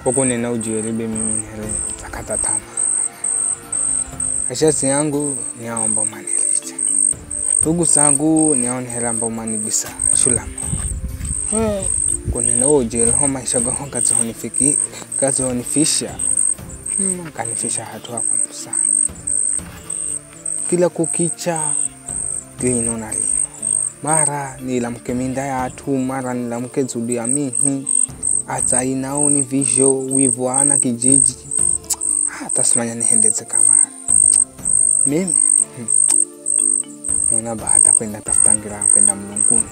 huko nina ujielibe mimi nile takata tama. Ashasi yangu ni aomba manilicha. Ndugu zangu ni aonhela mba manibisa shulamo. Kunina ujieli homa ishaga honga zihonifiki kazi honifisha. Kanifisha hatua kumbu sana. Kila kukicha lino na lino. Mara nilamke minda ya atu, mara nilamke zudi ya mihi. Ata inao ni visho, wivuana kijiji. Tasmanya nihendeze kamari. Mimi nuna bahata kwenda tafutangira kwenda mlunguni.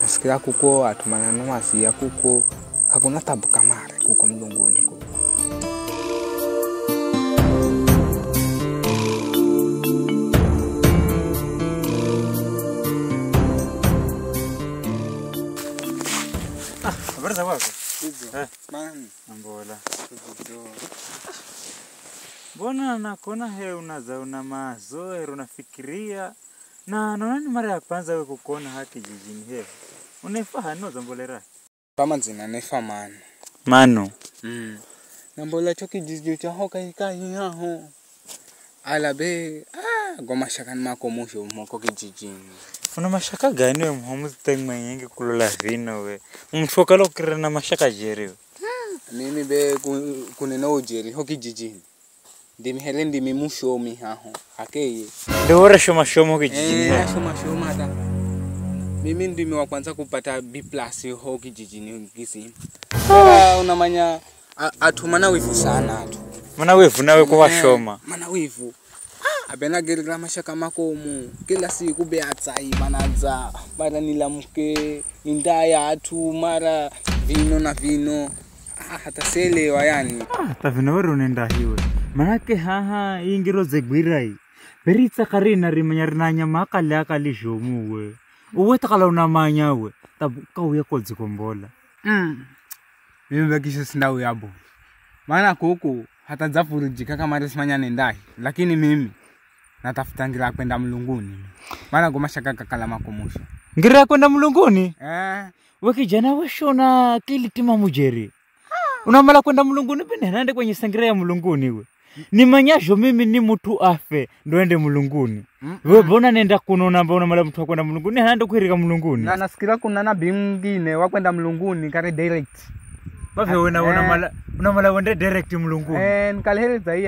Nasikira kuko atumana nuwasi ya kuko kakuna tabu kamari kuko mlunguni kuko. Habari za kwako? Man, Mbola. Mbona nakuona una mazoea, unafikiria na naona ni mara ya kwanza wewe kukuona haki jijini hewa. Unafahamu zambolera? kama zina nefa mano. Mano. Nambola choki jiji cha hoka ikai haho. Alabe goma shakani mako musho moko kijijini. Una mashaka gani wewe muhamuzi tengmanyenge kulola vino we? Umfoka lokira na mashaka jeri. Mimi be kunena ujeri hoki jijini. Ndimi hele ndimi musho mi haho. Akeye. Ndio shoma kijijini. Shoma hata. Mimi ndimi wa kwanza kupata B+ hoki jijini kisi. Unamanya atumana wivu sana atu. Mana wivu nawe kwa shoma. Mana wivu. Abena gerira mashaka makomu kila siku be atsai manaza bara nilamke indaya atu mara vino na vino hata selewa yani tavina wewe unaenda hiwe manake haha ingiro zegwirai beritsa karina rimanyarina nyama akali jomu we uwe takala unamanya we tabuka uya kodzikombola mimi bakisho sindawe yabo maana kuku hata zafurijika kama resimanya nendai lakini mimi natafutangira kwenda mlunguni. Maana gomashaka kakala makomusho. Ngira kwenda mlunguni? Wewe kijana wewe shona kilitima mujeri. Unamala kwenda mlunguni bene nande kwenye sangira ya mlunguni we. Ni manyasho mimi ni mtu afe ndo ende mlunguni. Wewe bona nenda kunona mbona mala mtu kwenda mlunguni nande kuhirika mlunguni. Na nasikira kuna na bingine wa kwenda mlunguni kare direct. Bave unamala wende direct mlunguni. Nikalheleza hii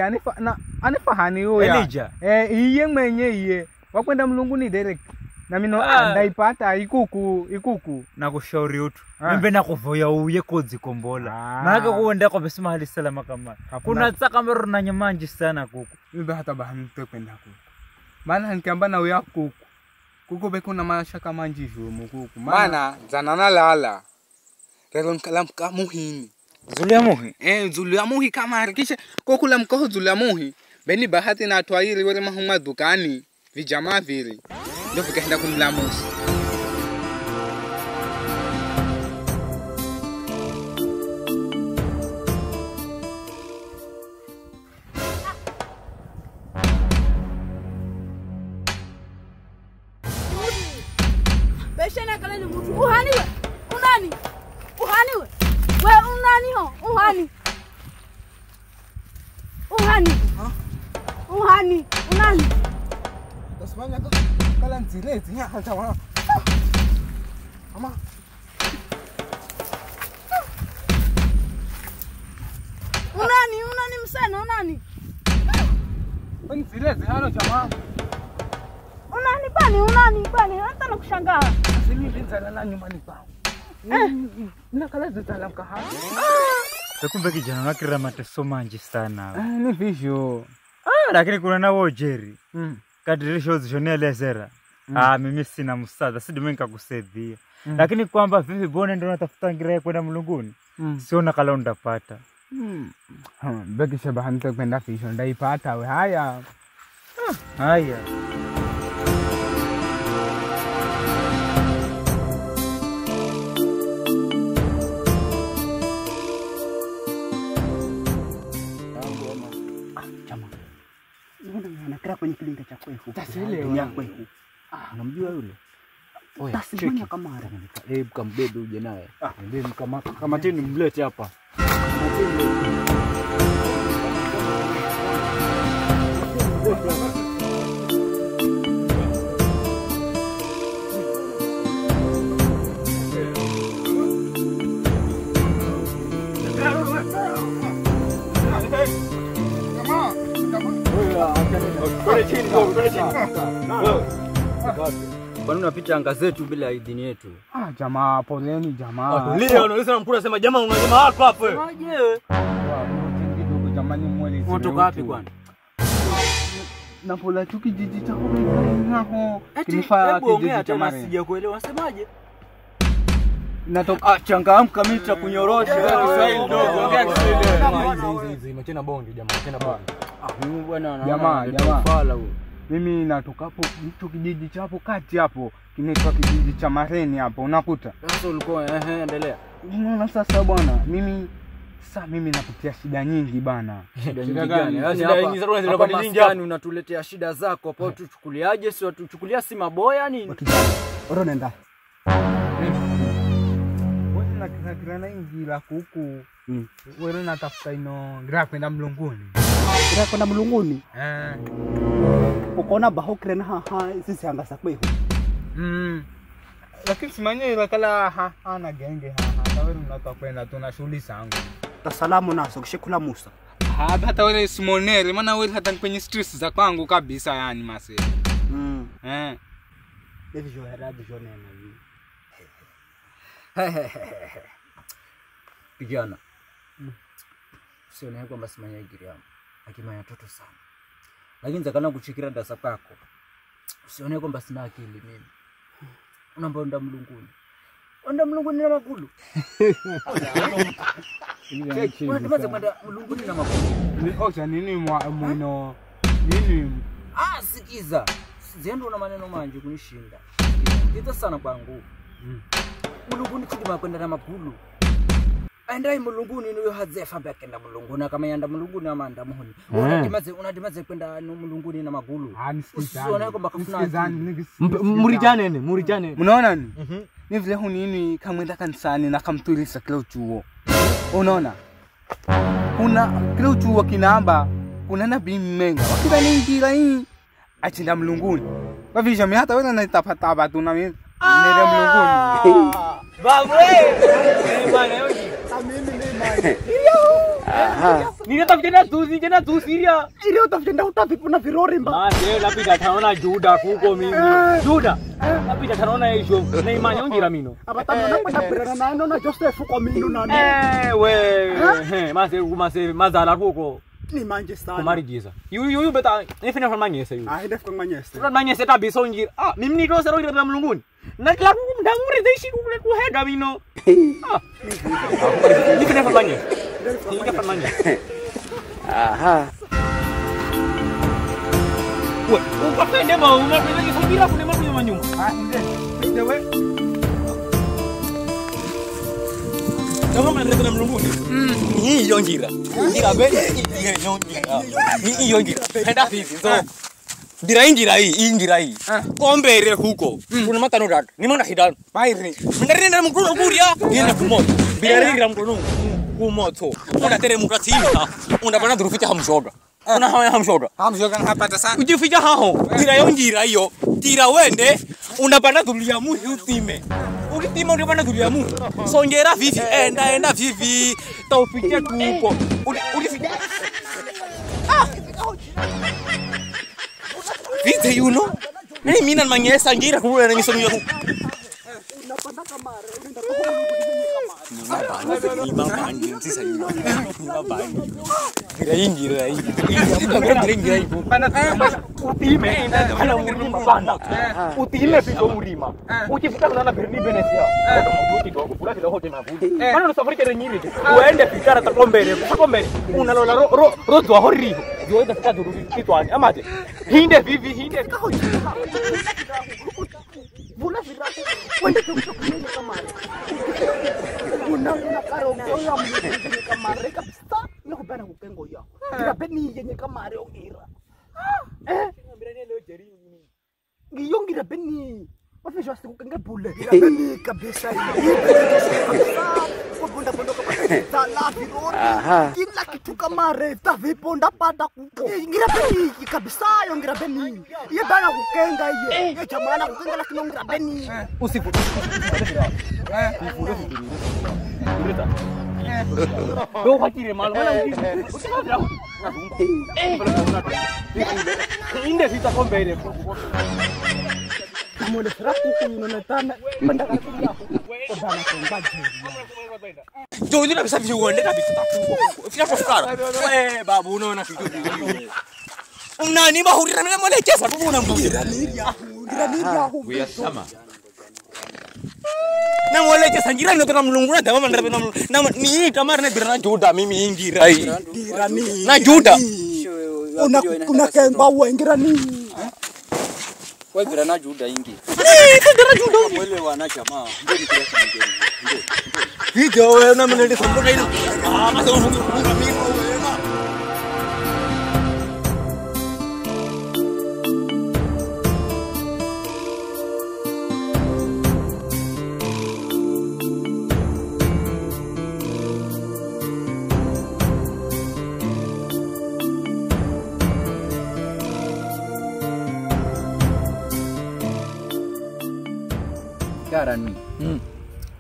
anifahani huyo. Elija. Iye mwenye iye wakwenda mlunguni direct. Na mino ndaipata ikuku na kushauri utu. Mbe na kuvoya uye kodzikombola. Maana kuenda kwa besima hali salama kama. Kuna tsaka mero na nyamanji sana kuku. Mbe hata bahamte kwenda kuku. Maana nikiamba na uya kuku. Kuku be kuna mashaka manji jumu kuku. Maana zanana lala. Rero nkalamka muhini. Zulu ya muhi? Zulu ya muhi kama harikisha kokula mkoho zulu ya muhi. Beni bahati na atwairi wale mahuma dukani vijamaa vile. Ndio vikaenda kumlamusi. Beshana kala ni mtu uhani we. Unani? Uhani we. We unani ho? Uhani. Uhani. Unani? Tasmanya kala nzilezi hata wana. Ama. Unani msana unani? Nzilezi halo jamaa. Unani bani hata nakushangaa. Simi binzala la nyumbani kwao. Nakala zitala mkaha. Kumbe kijana nakira mateso manji sana. Ni visho. Lakini kuna na wojeri. Kadirisho zishonea lezera. Mimi sina msaada, sidume nikakusaidia. Lakini kwamba vipi bone ndio natafuta ngira kwenda mlunguni. Siona kala ndapata. Bekisha bahanta kwenda visho ndaipata we haya. Haya. Nakira kwenye kilinga cha kwehu. Taselewa ya kwehu. Unamjua yule? Oya, tasimanya kamara. Kambebe uje naye. Mbebe kamateni mlete hapa. Kwani unapita anga zetu bila idhini yetu? Jamaa poleni jamaa. Leo unalisema mkuu anasema jamaa unasema hapo hapo. Aje. Jamani mwele. Unatoka wapi kwani? Na pola tu kijiji cha hapo. Kinifaa kijiji cha Mare. Sijakuelewa unasemaje? Natoka changamka mimi nitakunyorosha Kiswahili ndogo. Ongea Kiswahili. Hizi machena bonge jamaa, machena bonge. Mimi bwana jamaa. Fala huo. Mimi natoka hapo mtu kijiji cha hapo kati hapo. Kinaitwa kijiji cha Mareni hapo unakuta. Sasa ulikuwa endelea. Unaona sasa bwana, mimi napitia shida nyingi bana. Shida gani? Yaani hapa maskani unatuletea shida zako hapo tuchukuliaje? Si tuchukulia si maboya nini? Oro nenda. Wewe na ingira kuku. Wewe natafuta ino ngira kwenda mlunguni. Ngira kwenda mlunguni? Ukona bahokre na haha sisi anga sakweho. Lakini simanye kala ana genge haha. Wewe unataka kwenda tuna shughuli zangu. Tasalamu naso kishikula Musa. Hata wewe simonere maana wewe hata kwenye stress za kwangu kabisa yani mase. Hivi jo heraji jo nena hivi. Kijana. Usione kwamba simanya igiriamu. Akimanya toto sana. Lakini zakana kuchikira dasa kwako. Usione kwamba sina akili mimi. Unaomba unda mlunguni. Unda mlunguni na magulu. Unataka kwenda mlunguni na magulu. Ni ocha nini mwino nini? Sikiza. Zendo una maneno manje kunishinda. Kita sana kwangu. Mlunguni kudima kwenda na magulu. Andai mlunguni niyo hazefa bakenda mlunguni kama yanda mlunguni ama anda muhoni. Unadimaze kwenda mlunguni na magulu. Usione kwamba kafuna. Murijane. Unaona ni? Ni vile hunini kamwenda kanisani na kamturisa kila uchuo. Unaona? Kila uchuo kinamba kuna nabii mmenga. Wakida ningira hii achinda mlunguni. Kwa vile mimi hata wewe natapata tu na mimi nere mlunguni. Babu bana yoji. Nini tafutenda tu siria. Ile utafutenda utapipu na virori mba. Mase lapita taona Juda kuko mimi. Juda. Lapita taona hizo. Na imani ongira mino. Abatano na kwenda birana na ndo na Joseph kwa mino nani. Mase mazala kuko. Ni manje sana. Kumari jiza. Yu beta nifanya kwa manyesa yu. Ndio kwa manyesa. Kwa manyesa kabisa ongira. Mimi ni rosa roho ya mlunguni. Na klabu mdamuri deishi kuhega mino. Nifanya kwa manyesa. Nifanya kwa manyesa. Ukapende mau unapenda kisubira kuna mambo ya manyuma. Ndio wewe. Ndio mnaleta mlunguni. Hii yongira. Ngira be yongira. Hii yongira. Henda hivi so. Ingira hii. Kombere huko. Kuna matano dad. Ni mana hidal. Bairi. Mndarenda mkono kuria. Yenda kumoto. Bilaringira mkono kumoto. Unatere mkatima. Unabana durufita hamshoga. Una hamshoga. Hamshoga hapata sana. Ujificha hao. Ngira hiyo. Tira wende. Unabana dulia mu utime. Ukitima unabana dulia mu. Songera vivi. Enda vivi. Taufikia tuko. Ulifikia. Vite you know? Mimi na manyesa ngira kule na nisomia huko. Unapanda kamera, unaenda Utime viko mlima. Ukifika unaona Benesia. Maana unasafiri kile nyinyi. Uende fikara takombele. Takombele. Unalola rozo hori. Yoenda fika durudi kitwani. Amaje. Hinde vivi hinde. Bula virako. Wende tukushukuru kamera. Una karo ngoya mwenye kamera kabisa. Niko bana kukengo yao. Ngirabeni yenye kamera ongira. Mbirani leo jeri. Ngiyongira beni. Wafisha siku kenge bule. Ngirabeni kabisa. Kwa bunda kwa sala vironi. Kila kitu kamare tavipo ndapata kuko. Ngira beni kabisa yo ngira beni. Ye bana kukenga ye. Ye jamana kukenga lakini ngira beni. Usiku. Yo hakire mal wala ngiri. Inde sita kombere. Mole fraku kunonetana. Bandaka kuya. Odana kongaje. Jo ini bisa uende kabisa tatu. Fina profukara. Babu unaona kitu. Unani bahurira na mole kesa tu unambugira. Ngira Kuyasama. Na mole kesa ngira ni kana mlungu na dama na ni tamar na birana juda mimi ingira hii. Na juda. Una kemba wengira ni. Kwa birana juda ingi. Birana juda. Mwele wana jamaa. Ndio ni kile kingine. Video wewe na mnende sambo kaina. Maso funga mimi wewe. Karani.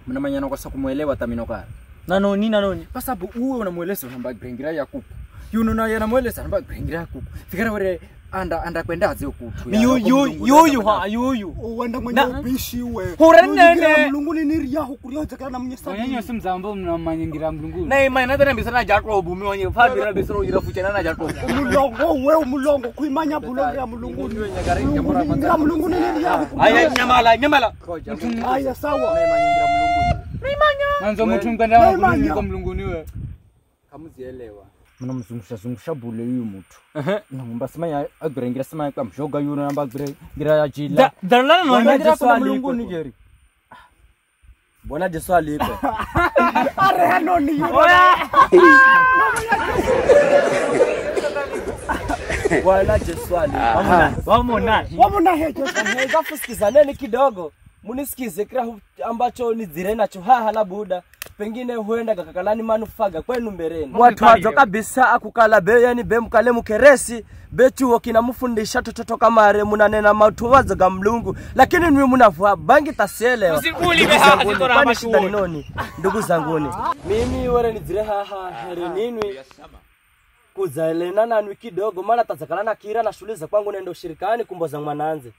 Mnamanyana kwa sababu kumuelewa taminokara. Nanoni. Kwa sababu uwe unamueleza namba grengira ya kuku. Yuno na yanamueleza namba grengira ya kuku. Fikira wewe anda kwendaze ukutu. Yuyu. Uenda mwenye ubishi we. Huranene. Mlungu ni niri yaho kurioja kana mnyesa. Onyenyo simzambo mnamanyangira mlungu. Na imana tena bisana jatro bumi wanye fabira bisoro ira fuchana na jatro. Umulongo kuimanya bulongo ya mlungu ni Nyagari jamura ngira mlungu ni niri yaho. Aya nyamala. Aya sawa. Manyingira mlungu. Manzo mtu mkanda kwa mlungu niwe. Kamuzielewa. Mnamzungusha bule huyu mtu. Naomba sema ya agrengira sema kwa mshoga yuno namba grengira ya jila. Dalala no Ngira kwa mlungu ni geri. Bwana Jesu alipe. Are hanoni yuno. Bwana Jesu alipe. Wamona hejo. Hega fusikizaneni kidogo. Munisikize kila ambacho ni zire nacho hala buda. Pengine huenda kakakalani manufaga kwenu mbereni. Watu wazo kabisa akukala be yani be mkale mukeresi bechuo kinamufundisha tototo kamare munanena matuwazo ga mlungu lakini mimi munavua bangi tasielewa. Usikuli be hapa sitora hapa shida ni noni ndugu zanguni. Mimi wale ni zire herenini kuzaelena na nwi kidogo maana tazakalana kira na shule za kwangu nendo shirikani kumboza mwananze.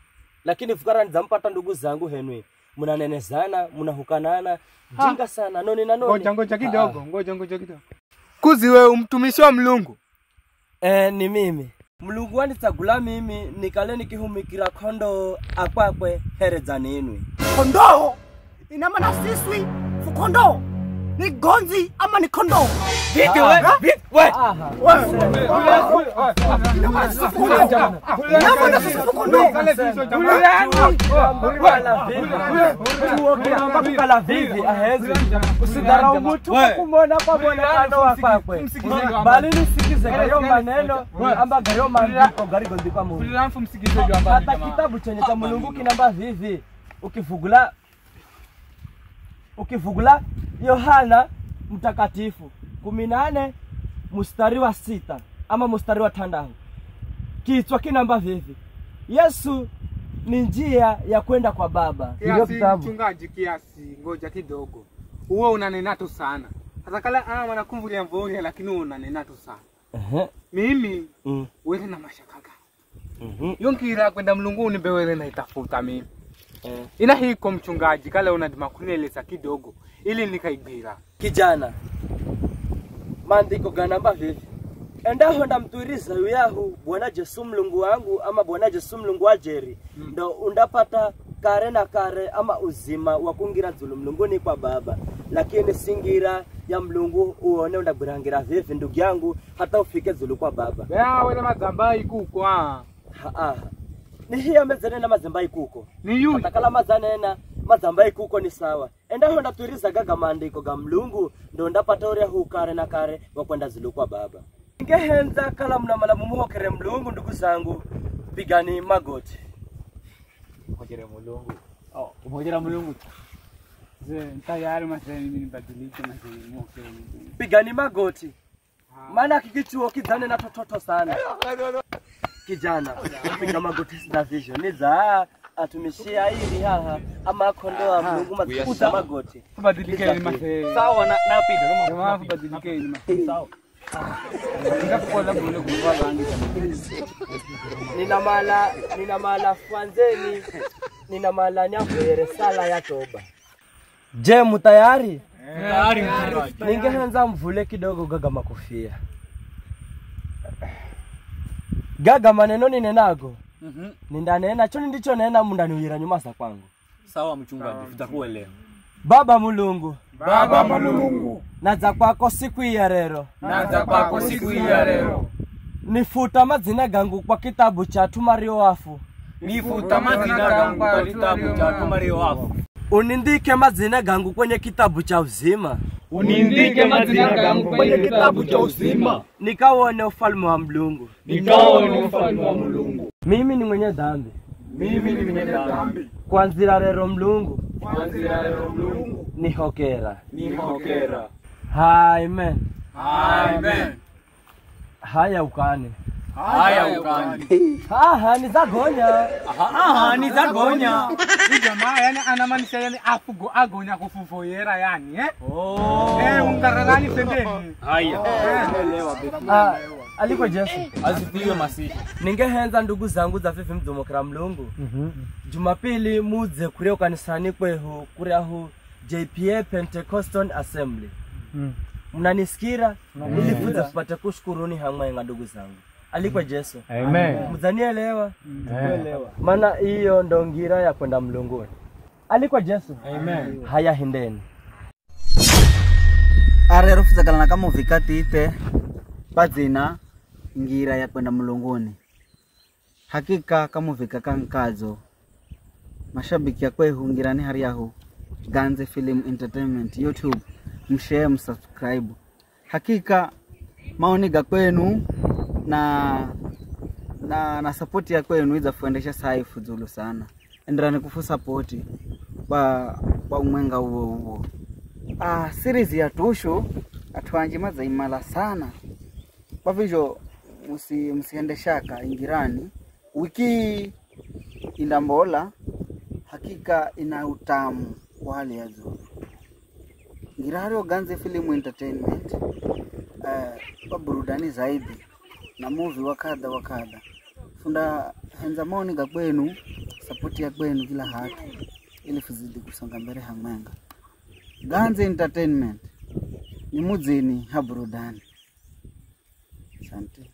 Lakini fukara nizampata ndugu zangu henwe. Munanenezana, munahukanana, jinga sana, noni na noni. Ngoja kidogo. Kuzi wewe mtumishi wa mlungu. Ni mimi. Mlungu wani tagula mimi, nikale nikihumikira kondo akwakwe hereza ninwi. Kondo. Ina maana siswi fukondo. Ni gonzi ama ni kondo? Video we. Kala vivi ahezi usidharau mtu kumwona kwa mwonekano wa kwakwe bali nisikize gayo maneno amba gayo maandiko garigo ndikwa Mungu hata kitabu chenye cha Mungu kinamba vivi ukivugula Yohana mtakatifu 18 mstari wa 6 ama mstari wa 5 kichwa kinamba vivi Yesu ni njia ya kwenda kwa Baba. Ndio kitabu. Mchungaji kiasi, ngoja kidogo. Uwe unanena tu sana. Hata kala wanakumbulia mvori lakini unanena tu sana. Mimi wewe na mashaka. Yonkira kwenda mlunguni bewe na itafuta mimi. Ina hiko mchungaji kala unadima kuneleza kidogo ili nikaigira. Kijana. Maandiko ganamba vivi. Enda honda mtuiriza yahu Bwana Yesu mlungu wangu ama Bwana Yesu mlungu wa Jeri ndo undapata kare na kare ama uzima wa kungira zulu mlunguni kwa Baba lakini singira ya mlungu uone undaburangira vivi ndugu yangu hata ufike zulu kwa Baba. Wewe mazambai kuko Ni hiya mezanena mazambai kuko. Ni yui. Atakala mazanena mazambai kuko ni sawa. Enda honda tuiriza gaga maandiko ga mlungu ndo ndapata ore hukare na kare wa kwenda zulu kwa Baba. Ngehenza kala mnamala mumuhokere mlungu ndugu zangu pigani magoti. Umojera mulungu. Tayari maseni mimi nibadilike maseni moke. Pigani magoti. Maana kikichuo kidhane na tototo sana. Kijana, piga magoti sina vision. Niza atumishia hili haha ama kondoa Mungu makuta magoti. Kubadilike ni maseni. Sawa na piga Kama kubadilike ni maseni. Sawa. Nikapola bure kwa rangi Nina mala fanzeni. Nina mala nyafere sala ya toba. Je, mtayari? Tayari. Ningeanza mvule kidogo gaga makofia. Gaga maneno ninenago. Nindanena cho ndicho nena mundani uyira nyuma za kwangu. Sawa mchungaji, tutakuelewa. Baba Mulungu. Baba Mulungu. Naza kwako siku ya leo. Naza kwako siku ya leo. Nifuta mazina gangu kwa kitabu cha Tumario wafu. Nifuta mazina gangu kwa kitabu cha Tumario wafu. Unindike mazina gangu kwenye kitabu cha uzima. Unindike mazina gangu kwenye kitabu cha uzima. Nikaone ufalme wa Mulungu. Nikaone ufalme wa Mulungu. Mimi ni mwenye dhambi. Mimi ni mwenye dhambi. Kwanzira leo Mulungu. Kwanzira leo Mulungu. Ni hokera. Ni hokera. Amen. Amen. Haya ukane. Haya ukani. Ni zagonya. Ni zagonya. Ni jamaa yani anamaanisha yani afugo agonya kufufoyera yani ungaragani pembeni. Haya. Aliko Yesu. Asifiwe Masihi. Ningehenza ndugu zangu za fifi mdomokera Mulungu. Jumapili muze kure kanisani kweho kure aho JPA Pentecostal Assembly. Mnanisikira? Nilifuza kupata kushukuruni hamwe ndugu zangu. Aliko Yesu. Amen. Mzanielewa? Tuelewa. Maana hiyo ndo ngira ya kwenda Mulunguni. Aliko Yesu. Amen. Haya hindeni. Arero fuzakala kama vikati ite pazina ngira ya kwenda Mulunguni. Hakika kama vikaka nkazo mashabiki ya kwehu ngirani hari yahu Ganze Film Entertainment YouTube mshare msubscribe. Hakika maoni ga kwenu na support ya kwenu iza fuendesha sai fuzulu sana. Endelea kufu support kwa umwenga huo. Series ya Tushu atuanjima za imala sana. Kwa hivyo msiende shaka ingirani wiki indambola hakika ina utamu wa hali ya juu. Ngirario Ganze Film Entertainment kwa burudani zaidi na movie wakadha. Funda henza maoni ga kwenu, support ya kwenu kila haki ili fuzidi kusonga mbele hamwenga. Ganze Entertainment ni muzini ha burudani. Asante.